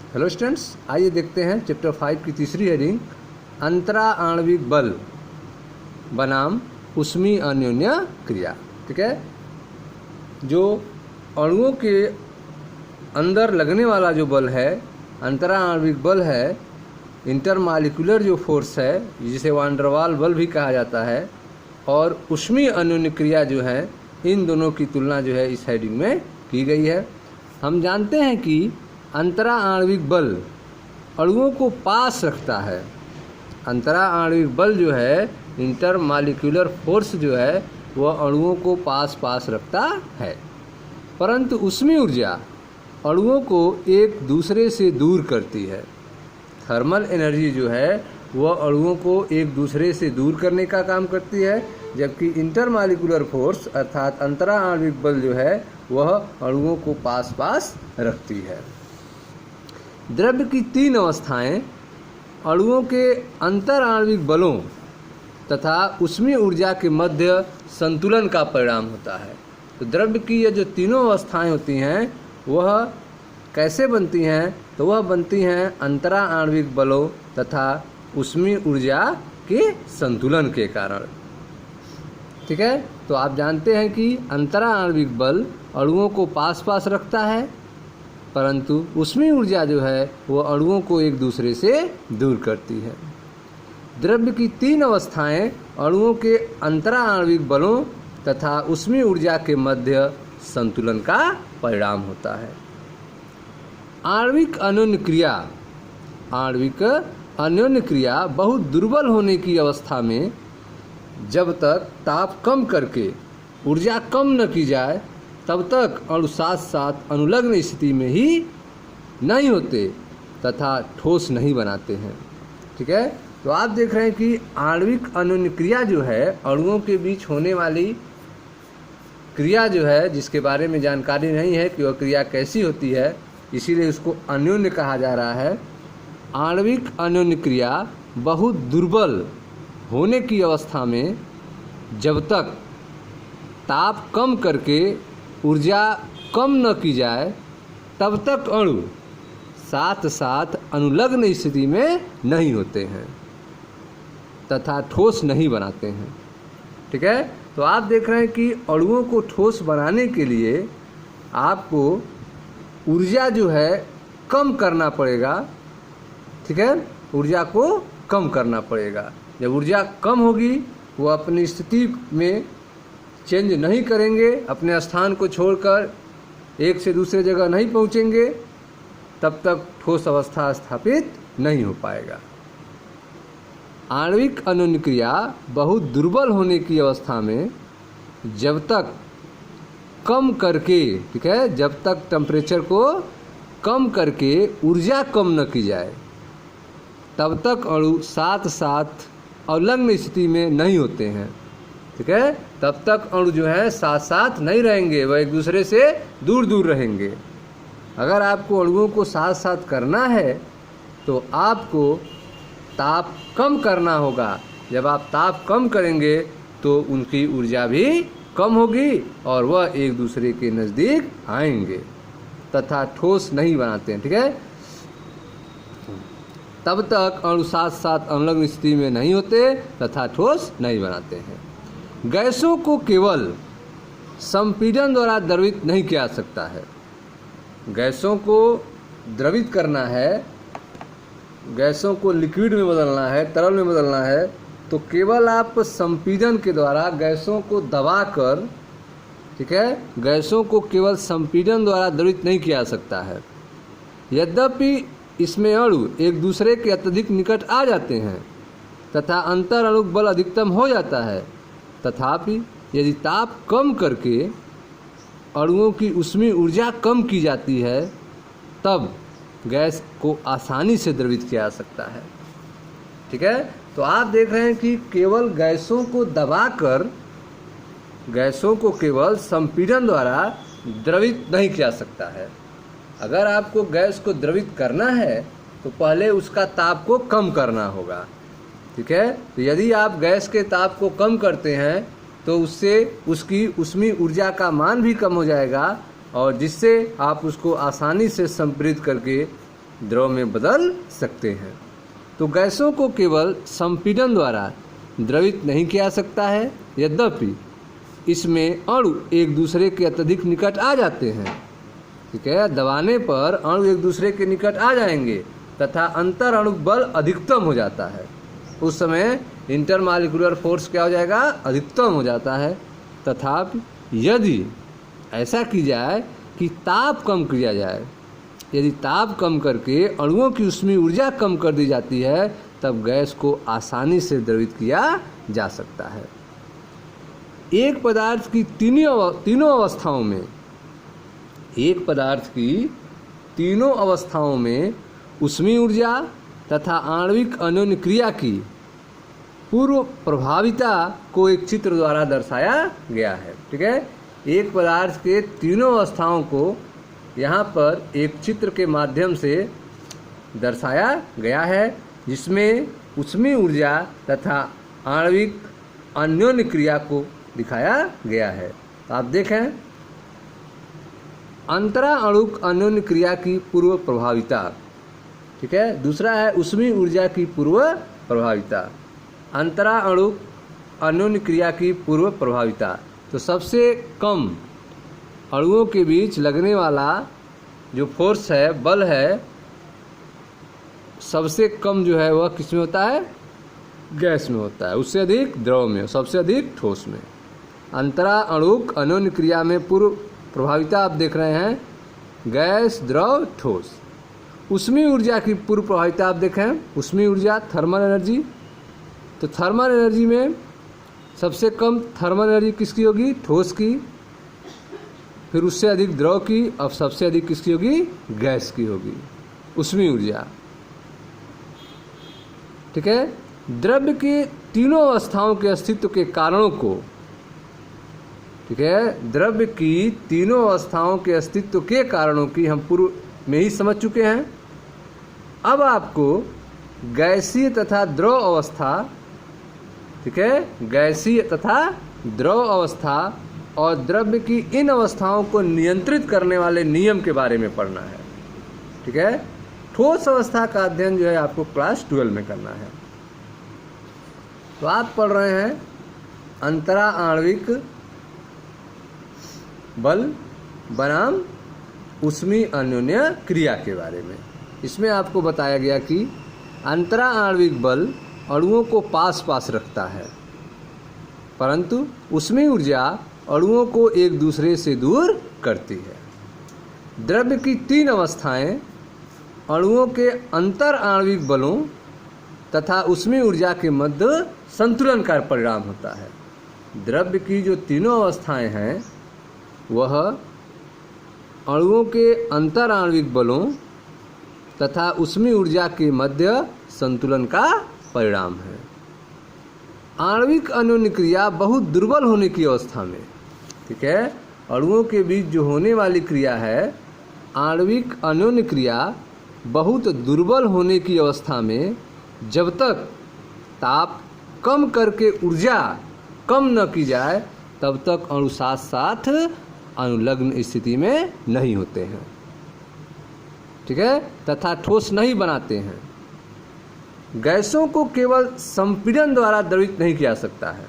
Hello students, आइए देखते हैं चैप्टर 5 की तीसरी हेडिंग अंतरा आणविक बल बनाम ऊष्मीय अन्योन्य क्रिया। ठीक है, जो अणुओं के अंदर लगने वाला जो बल है अंतरा आणविक बल है, इंटरमालिक्यूलर जो फोर्स है जिसे वान डर वाल बल भी कहा जाता है, और ऊष्मीय अन्योन्य क्रिया जो है, इन दोनों की तुलना जो है इस हेडिंग में की गई है। हम जानते हैं कि अंतरा आणविक बल अणुओं को पास रखता है। अंतरा आणविक बल जो है, इंटरमालिक्यूलर फोर्स जो है, वह अणुओं को पास रखता है, परंतु ऊष्मीय ऊर्जा अणुओं को एक दूसरे से दूर करती है। थर्मल एनर्जी जो है वह अणुओं को एक दूसरे से दूर करने का काम करती है, जबकि इंटरमालिक्यूलर फोर्स अर्थात अंतरा आणविक बल जो है वह अणुओं को पास रखती है। द्रव्य की तीन अवस्थाएं अणुओं के अंतर आणविक बलों तथा ऊष्मीय ऊर्जा के मध्य संतुलन का परिणाम होता है। तो द्रव्य की ये जो तीनों अवस्थाएं होती हैं वह कैसे बनती हैं? तो वह बनती हैं अंतरा आणविक बलों तथा ऊष्मीय ऊर्जा के संतुलन के कारण। ठीक है, तो आप जानते हैं कि अंतरा आणविक बल अणुओं को पास रखता है, परंतु ऊष्मीय ऊर्जा जो है वह अणुओं को एक दूसरे से दूर करती है। द्रव्य की तीन अवस्थाएं अणुओं के अंतरा आणविक बलों तथा ऊष्मीय ऊर्जा के मध्य संतुलन का परिणाम होता है। आणविक अन्योन्य क्रिया बहुत दुर्बल होने की अवस्था में जब तक ताप कम करके ऊर्जा कम न की जाए तब तक अणु साथ अनुलग्न स्थिति में ही नहीं होते तथा ठोस नहीं बनाते हैं। ठीक है, तो आप देख रहे हैं कि आणविक अन्योन्य क्रिया जो है, अणुओं के बीच होने वाली क्रिया जो है, जिसके बारे में जानकारी नहीं है कि वह क्रिया कैसी होती है, इसीलिए उसको अन्योन्य कहा जा रहा है। आणविक अन्योन्य क्रिया बहुत दुर्बल होने की अवस्था में जब तक ताप कम करके ऊर्जा कम न की जाए तब तक अणु साथ अनुलग्न स्थिति में नहीं होते हैं तथा ठोस नहीं बनाते हैं। ठीक है, तो आप देख रहे हैं कि अणुओं को ठोस बनाने के लिए आपको ऊर्जा जो है कम करना पड़ेगा। ठीक है, ऊर्जा को कम करना पड़ेगा। जब ऊर्जा कम होगी वो अपनी स्थिति में चेंज नहीं करेंगे, अपने स्थान को छोड़कर एक से दूसरे जगह नहीं पहुंचेंगे, तब तक ठोस अवस्था स्थापित नहीं हो पाएगा। आणविक अन्योन्य क्रिया बहुत दुर्बल होने की अवस्था में जब तक कम करके, ठीक है, जब तक टेम्परेचर को कम करके ऊर्जा कम न की जाए तब तक अणु साथ अवलग्न स्थिति में नहीं होते हैं। ठीक है, तब तक अणु जो है साथ नहीं रहेंगे, वह एक दूसरे से दूर रहेंगे। अगर आपको अणुओं को साथ करना है तो आपको ताप कम करना होगा। जब आप ताप कम करेंगे तो उनकी ऊर्जा भी कम होगी और वह एक दूसरे के नज़दीक आएंगे तथा ठोस नहीं बनाते हैं। ठीक है, तब तक अणु साथ अनुलग्न स्थिति में नहीं होते तथा ठोस नहीं बनाते हैं। गैसों को केवल संपीड़न द्वारा द्रवित नहीं किया जा सकता है। गैसों को द्रवित करना है, गैसों को लिक्विड में बदलना है, तरल में बदलना है, तो केवल आप संपीड़न के द्वारा गैसों को दबाकर, ठीक है, गैसों को केवल संपीड़न द्वारा द्रवित नहीं किया जा सकता है। यद्यपि इसमें अणु एक दूसरे के अत्यधिक निकट आ जाते हैं तथा अंतर अणुक बल अधिकतम हो जाता है, तथापि यदि ताप कम करके अणुओं की ऊष्मीय ऊर्जा कम की जाती है तब गैस को आसानी से द्रवित किया जा सकता है। ठीक है, तो आप देख रहे हैं कि केवल गैसों को दबाकर गैसों को केवल संपीड़न द्वारा द्रवित नहीं किया जा सकता है। अगर आपको गैस को द्रवित करना है तो पहले उसका ताप को कम करना होगा। ठीक है, तो यदि आप गैस के ताप को कम करते हैं तो उससे उसकी ऊष्मीय ऊर्जा का मान भी कम हो जाएगा और जिससे आप उसको आसानी से संपीड़ित करके द्रव में बदल सकते हैं। तो गैसों को केवल संपीड़न द्वारा द्रवित नहीं किया जा सकता है, यद्यपि इसमें अणु एक दूसरे के अत्यधिक निकट आ जाते हैं। ठीक है, दबाने पर अणु एक दूसरे के निकट आ जाएंगे तथा अंतर अणु बल अधिकतम हो जाता है। उस समय इंटरमॉलिक्यूलर फोर्स क्या हो जाएगा, अधिकतम हो जाता है। तथापि यदि ऐसा की जाए कि ताप कम किया जाए, यदि ताप कम करके अणुओं की ऊष्मीय ऊर्जा कम कर दी जाती है, तब गैस को आसानी से द्रवित किया जा सकता है। एक पदार्थ की तीनों अवस्थाओं में, एक पदार्थ की तीनों अवस्थाओं में ऊष्मीय ऊर्जा तथा आणविक अन्योन्य क्रिया की पूर्व प्रभाविता को एक चित्र द्वारा दर्शाया गया है। ठीक है, एक पदार्थ के तीनों अवस्थाओं को यहाँ पर एक चित्र के माध्यम से दर्शाया गया है, जिसमें ऊष्मीय ऊर्जा तथा आणविक अन्योन्य क्रिया को दिखाया गया है। तो आप देखें, अंतरा अणुक अन्योन्य क्रिया की पूर्व प्रभाविता। ठीक है, दूसरा है ऊष्मीय ऊर्जा की पूर्व प्रभाविता, अंतरा अणुक अन्योन्य क्रिया की पूर्व प्रभाविता। तो सबसे कम अणुओं के बीच लगने वाला जो फोर्स है, बल है, सबसे कम जो है वह किस में होता है, गैस में होता है। उससे अधिक द्रव में, सबसे अधिक ठोस में। अंतरा अणुक अन्योन्य क्रिया में पूर्व प्रभाविता आप देख रहे हैं, गैस, द्रव, ठोस। ऊष्मीय ऊर्जा की पूर्व प्रभाविता आप देखें, ऊष्मीय ऊर्जा थर्मल एनर्जी। तो थर्मल एनर्जी में सबसे कम थर्मल एनर्जी किसकी होगी, ठोस की, फिर उससे अधिक द्रव की, अब सबसे अधिक किसकी होगी, गैस की होगी, ऊष्मीय ऊर्जा। ठीक है, द्रव्य के तीनों अवस्थाओं के अस्तित्व के कारणों को, ठीक है, द्रव्य की तीनों अवस्थाओं के अस्तित्व के कारणों की हम पूर्व में ही समझ चुके हैं। अब आपको गैसीय तथा द्रव अवस्था, ठीक है, गैसीय तथा द्रव अवस्था और द्रव्य की इन अवस्थाओं को नियंत्रित करने वाले नियम के बारे में पढ़ना है। ठीक है, ठोस अवस्था का अध्ययन जो है आपको क्लास 12 में करना है। तो आप पढ़ रहे हैं अंतरा आणविक बल बनाम ऊष्मीय अन्योन्य क्रिया के बारे में। इसमें आपको बताया गया कि अंतरा आणविक बल अणुओं को पास पास रखता है, परंतु ऊष्मीय ऊर्जा अणुओं को एक दूसरे से दूर करती है। द्रव्य की तीन अवस्थाएं अणुओं के अंतर आणविक बलों तथा ऊष्मीय ऊर्जा के मध्य संतुलन का परिणाम होता है। द्रव्य की जो तीनों अवस्थाएं हैं वह अणुओं के अंतर आणविक बलों तथा ऊष्मीय ऊर्जा के मध्य संतुलन का परिणाम है। आणविक अन्योन्य क्रिया बहुत दुर्बल होने की अवस्था में, ठीक है, अणुओं के बीच जो होने वाली क्रिया है, आणविक अन्योन्य क्रिया बहुत दुर्बल होने की अवस्था में, जब तक ताप कम करके ऊर्जा कम न की जाए तब तक अणु साथ साथ अनुलग्न स्थिति में नहीं होते हैं। ठीक है, तथा ठोस नहीं बनाते हैं। गैसों को केवल संपीड़न द्वारा द्रवित नहीं किया सकता है,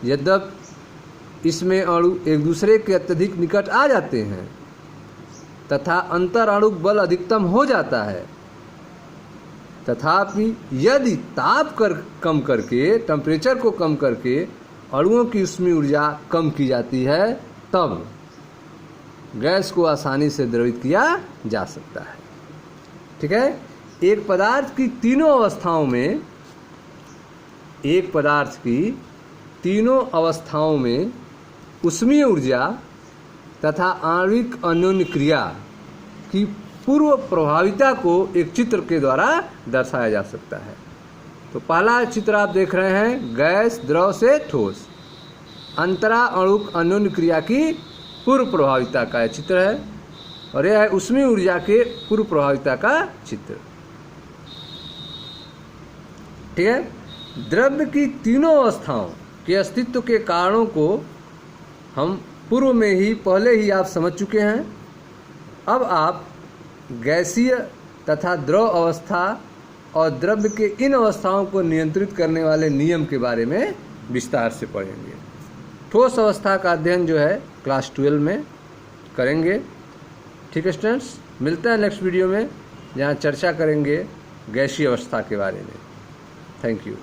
यद्यपि इसमें अणु एक दूसरे के अत्यधिक निकट आ जाते हैं तथा अंतर अणुक बल अधिकतम हो जाता है। तथापि यदि ताप कम करके, टेम्परेचर को कम करके अणुओं की ऊष्मीय ऊर्जा कम की जाती है, तब गैस को आसानी से द्रवित किया जा सकता है। ठीक है, एक पदार्थ की तीनों अवस्थाओं में, एक पदार्थ की तीनों अवस्थाओं में ऊष्मीय ऊर्जा तथा आणविक अन्योन्य क्रिया की पूर्व प्रभाविता को एक चित्र के द्वारा दर्शाया जा सकता है। तो पहला चित्र आप देख रहे हैं, गैस द्रव से ठोस, अंतरा अणुक अन्योन्य क्रिया की पूर्व प्रभाविता का चित्र है, और यह है ऊष्मीय ऊर्जा के पूर्व प्रभाविता का चित्र। ठीक है, द्रव्य की तीनों अवस्थाओं के अस्तित्व के कारणों को हम पूर्व में ही, पहले ही आप समझ चुके हैं। अब आप गैसीय तथा द्रव अवस्था और द्रव्य के इन अवस्थाओं को नियंत्रित करने वाले नियम के बारे में विस्तार से पढ़ेंगे। ठोस अवस्था का अध्ययन जो है क्लास 12 में करेंगे। ठीक है स्टूडेंट्स, मिलते हैं नेक्स्ट वीडियो में जहाँ चर्चा करेंगे गैसीय अवस्था के बारे में। Thank you.